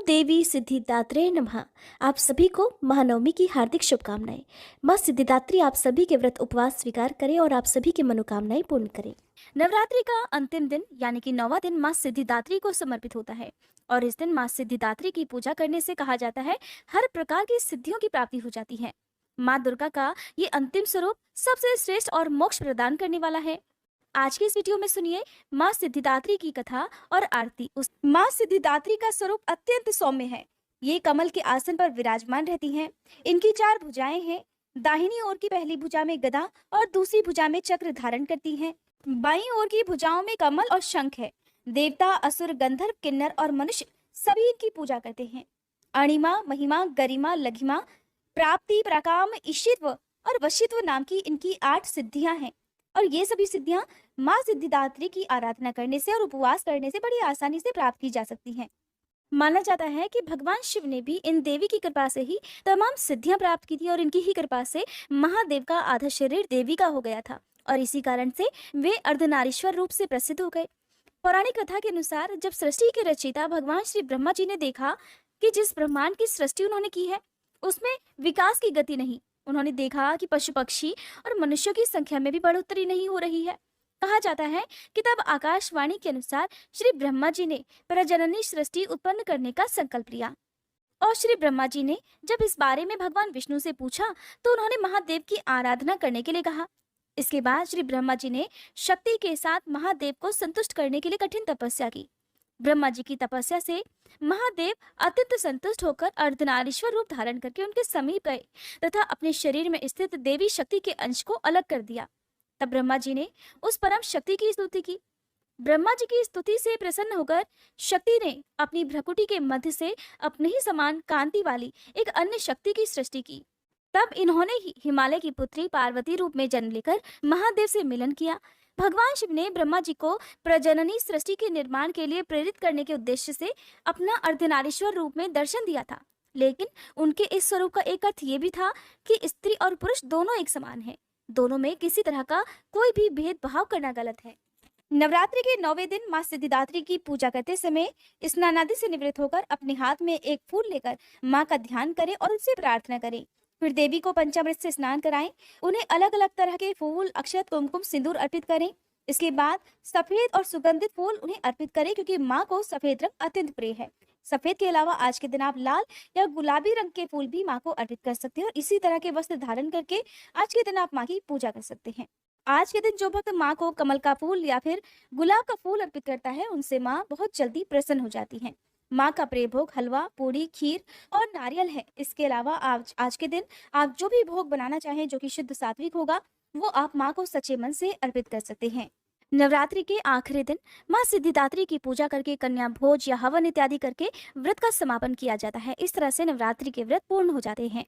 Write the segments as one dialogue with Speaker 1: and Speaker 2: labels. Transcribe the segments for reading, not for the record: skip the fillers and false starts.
Speaker 1: देवी सिद्धिदात्रे नमः। आप सभी को महानवमी की हार्दिक शुभकामनाएं। माँ सिद्धिदात्री आप सभी के व्रत उपवास स्वीकार करें और आप सभी की मनोकामनाएं पूर्ण करें। नवरात्रि का अंतिम दिन यानी कि 9वां दिन माँ सिद्धिदात्री को समर्पित होता है और इस दिन माँ सिद्धिदात्री की पूजा करने से कहा जाता है हर प्रकार की सिद्धियों की प्राप्ति हो जाती है। माँ दुर्गा का ये अंतिम स्वरूप सबसे श्रेष्ठ और मोक्ष प्रदान करने वाला है। आज की इस वीडियो में सुनिए माँ सिद्धिदात्री की कथा और आरती। उस माँ सिद्धिदात्री का स्वरूप अत्यंत सौम्य है। ये कमल के आसन पर विराजमान रहती हैं। इनकी 4 भुजाएं हैं। दाहिनी ओर की पहली भुजा में गदा और दूसरी भुजा में चक्र धारण करती हैं। बाईं ओर की भुजाओं में कमल और शंख है। देवता, असुर, गंधर्व, किन्नर और मनुष्य सभी इनकी पूजा करते हैं। अणिमा, महिमा, गरिमा, लघिमा, प्राप्ति, प्राकाम, ईशित्व और वशित्व नाम की इनकी 8 सिद्धियां हैं और ये सभी सिद्धियां माँ सिद्धिदात्री की आराधना करने से और उपवास करने से बड़ी आसानी से प्राप्त की जा सकती हैं। माना जाता है कि भगवान शिव ने भी इन देवी की कृपा से ही तमाम सिद्धियां प्राप्त की थी और इनकी ही कृपा से महादेव का आधा शरीर देवी का हो गया था और इसी कारण से वे अर्धनारीश्वर रूप से प्रसिद्ध हो गए। पौराणिक कथा के अनुसार जब सृष्टि के रचयिता भगवान श्री ब्रह्मा जी ने देखा कि जिस ब्रह्मांड की सृष्टि उन्होंने की है उसमें विकास की गति नहीं, उन्होंने देखा कि पशु पक्षी और मनुष्यों की संख्या में भी बढ़ोतरी नहीं हो रही है। कहा जाता है कि तब आकाशवाणी के अनुसार श्री ब्रह्मा जी ने प्रजननी सृष्टि उत्पन्न करने का संकल्प लिया और श्री ब्रह्मा जी ने जब इस बारे में भगवान विष्णु से पूछा तो उन्होंने महादेव की आराधना करने के लिए कहा। इसके बाद श्री ब्रह्मा जी ने शक्ति के साथ महादेव को संतुष्ट करने के लिए कठिन तपस्या की। ब्रह्मा जी की तपस्या से महादेव अत्यंत संतुष्ट होकर अर्धनारीश्वर रूप धारण करके उनके समीप गए तथा अपने शरीर में स्थित देवी शक्ति के अंश को अलग कर दिया। तब ब्रह्मा जी ने उस परम शक्ति की स्तुति की। ब्रह्मा जी की स्तुति से प्रसन्न होकर शक्ति ने अपनी भ्रकुटी के मध्य से अपने ही समान कांति वाली एक अन्य शक्ति की सृष्टि की। तब इन्होंने ही हिमालय की पुत्री पार्वती रूप में जन्म लेकर महादेव से मिलन किया। भगवान शिव ने ब्रह्मा जी को प्रजननी सृष्टि के निर्माण के लिए प्रेरित करने के उद्देश्य से अपना अर्धनारीश्वर रूप में दर्शन दिया था, लेकिन उनके इस स्वरूप का एक अर्थ ये भी था कि स्त्री और पुरुष दोनों एक समान हैं। दोनों में किसी तरह का कोई भी भेदभाव करना गलत है। नवरात्रि के 9वें दिन माँ सिद्धिदात्री की पूजा करते समय स्नानादि से निवृत्त होकर अपने हाथ में एक फूल लेकर माँ का ध्यान करें और उनसे प्रार्थना करें। फिर देवी को पंचामृत से स्नान कराएं। उन्हें अलग अलग तरह के फूल, अक्षत, कुमकुम, सिंदूर अर्पित करें। इसके बाद सफेद और सुगंधित फूल उन्हें अर्पित करें क्योंकि माँ को सफेद रंग अत्यंत प्रिय है। सफेद के अलावा आज के दिन आप लाल या गुलाबी रंग के फूल भी माँ को अर्पित कर सकते हैं और इसी तरह के वस्त्र धारण करके आज के दिन आप माँ की पूजा कर सकते हैं। आज के दिन जो भक्त माँ को कमल का फूल या फिर गुलाब का फूल अर्पित करता है उनसे माँ बहुत जल्दी प्रसन्न हो जाती है। माँ का प्रिय भोग हलवा, पूरी, खीर और नारियल है। इसके अलावा आज के दिन आप जो भी भोग बनाना चाहें जो कि शुद्ध सात्विक होगा वो आप माँ को सच्चे मन से अर्पित कर सकते हैं। नवरात्रि के आखिरी दिन माँ सिद्धिदात्री की पूजा करके कन्या भोज या हवन इत्यादि करके व्रत का समापन किया जाता है। इस तरह से नवरात्रि के व्रत पूर्ण हो जाते हैं।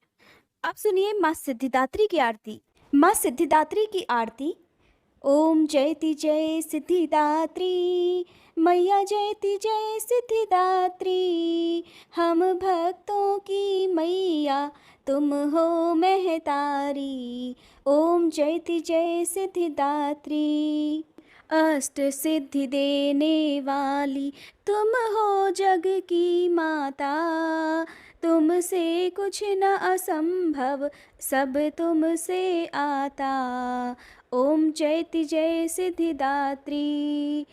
Speaker 1: अब सुनिए माँ सिद्धिदात्री की आरती। माँ सिद्धिदात्री की आरती। ओम जयति जय सिद्धिदात्री, मैया जयति जय सिद्धिदात्री, हम भक्तों की मैया तुम हो महतारी। ओम जयति जय सिद्धिदात्री, अष्ट सिद्धि देने वाली तुम हो जग की माता, तुमसे कुछ न असंभव सब तुमसे आता। ओम जयति जय सिद्धिदात्री,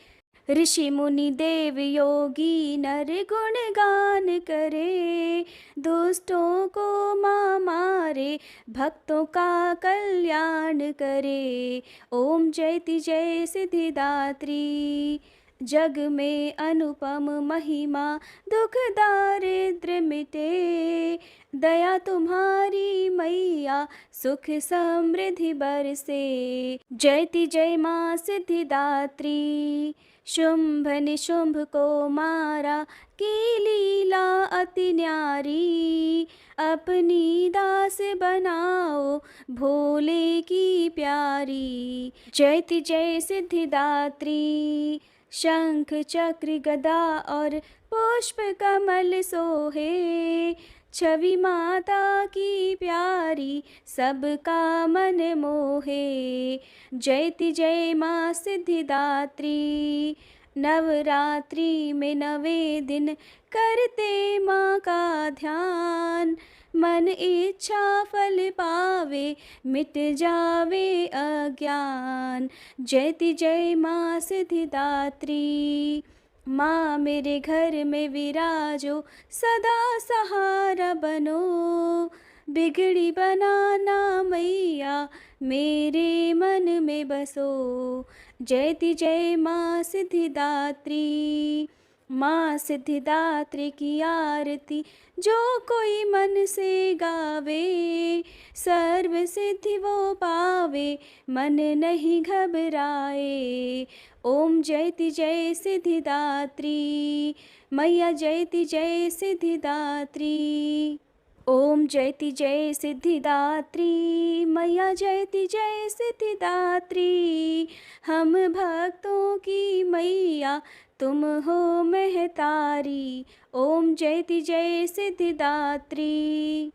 Speaker 1: ऋषि मुनि देव योगी नर गुण गान करे, दुष्टों को माँ मारे भक्तों का कल्याण करे। ओम जयति जय सिद्धिदात्री, जग में अनुपम महिमा दुख दारिद्र मिटे, दया तुम्हारी मैया सुख समृद्धि बरसे। जयति जय माँ सिद्धिदात्री, शुंभ निशुंभ को मारा की लीला अति न्यारी, अपनी दास बनाओ भोले की प्यारी। जयति जय सिद्धिदात्री, शंख चक्र गदा और पुष्प कमल सोहे, छवि माता की प्यारी सबका मन मोहे। जयति जय माँ सिद्धिदात्री, नवरात्रि में 9 दिन करते माँ का ध्यान, मन इच्छा फल पावे मिट जावे अज्ञान। जयति जय माँ सिद्धिदात्री, माँ मेरे घर में विराजो, सदा सहारा बनो। बिगड़ी बनाना मैया मेरे मन में बसो। जयति जय माँ सिद्धिदात्री, माँ सिद्धिदात्री की आरती जो कोई मन से गावे, सर्व सिद्धि वो पावे मन नहीं घबराए। ओम जयति जय सिद्धिदात्री, मैया जयति जय सिद्धिदात्री। ओम जयति जय सिद्धिदात्री, मैया जयति जय सिद्धिदात्री। हम भक्तों की मैया तुम हो महतारी। ओम जयति जय सिद्धिदात्री।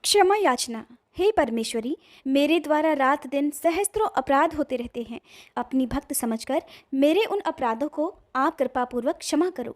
Speaker 1: क्षमा याचना। हे परमेश्वरी, मेरे द्वारा रात दिन सहस्त्रों अपराध होते रहते हैं। अपनी भक्त समझकर मेरे उन अपराधों को आप कृपापूर्वक क्षमा करो।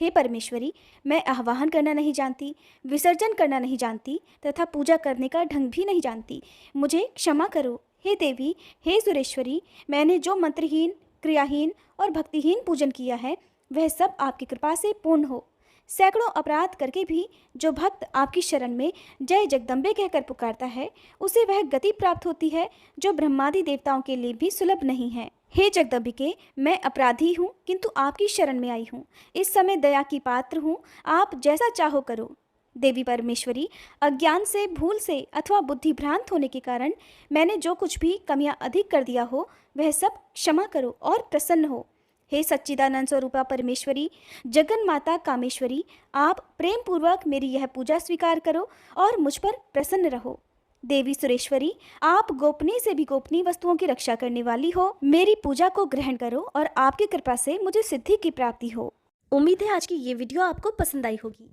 Speaker 1: हे परमेश्वरी, मैं आह्वान करना नहीं जानती, विसर्जन करना नहीं जानती तथा पूजा करने का ढंग भी नहीं जानती, मुझे क्षमा करो। हे देवी, हे सुरेश्वरी, मैंने जो मंत्रहीन, क्रियाहीन और भक्तिहीन पूजन किया है वह सब आपकी कृपा से पूर्ण हो। सैकड़ों अपराध करके भी जो भक्त आपकी शरण में जय जगदम्बे कहकर पुकारता है उसे वह गति प्राप्त होती है जो ब्रह्मादि देवताओं के लिए भी सुलभ नहीं है। हे जगदम्बिके, मैं अपराधी हूँ किंतु आपकी शरण में आई हूँ। इस समय दया की पात्र हूँ, आप जैसा चाहो करो। देवी परमेश्वरी, अज्ञान से, भूल से अथवा बुद्धि भ्रांत होने के कारण मैंने जो कुछ भी कमियां अधिक कर दिया हो वह सब क्षमा करो और प्रसन्न हो। हे सच्चिदानंद स्वरूपा परमेश्वरी, जगन माता कामेश्वरी, आप प्रेम पूर्वक मेरी यह पूजा स्वीकार करो और मुझ पर प्रसन्न रहो। देवी सुरेश्वरी, आप गोपनीय से भी गोपनीय वस्तुओं की रक्षा करने वाली हो, मेरी पूजा को ग्रहण करो और आपकी कृपा से मुझे सिद्धि की प्राप्ति हो। उम्मीद है आज की ये वीडियो आपको पसंद आई होगी।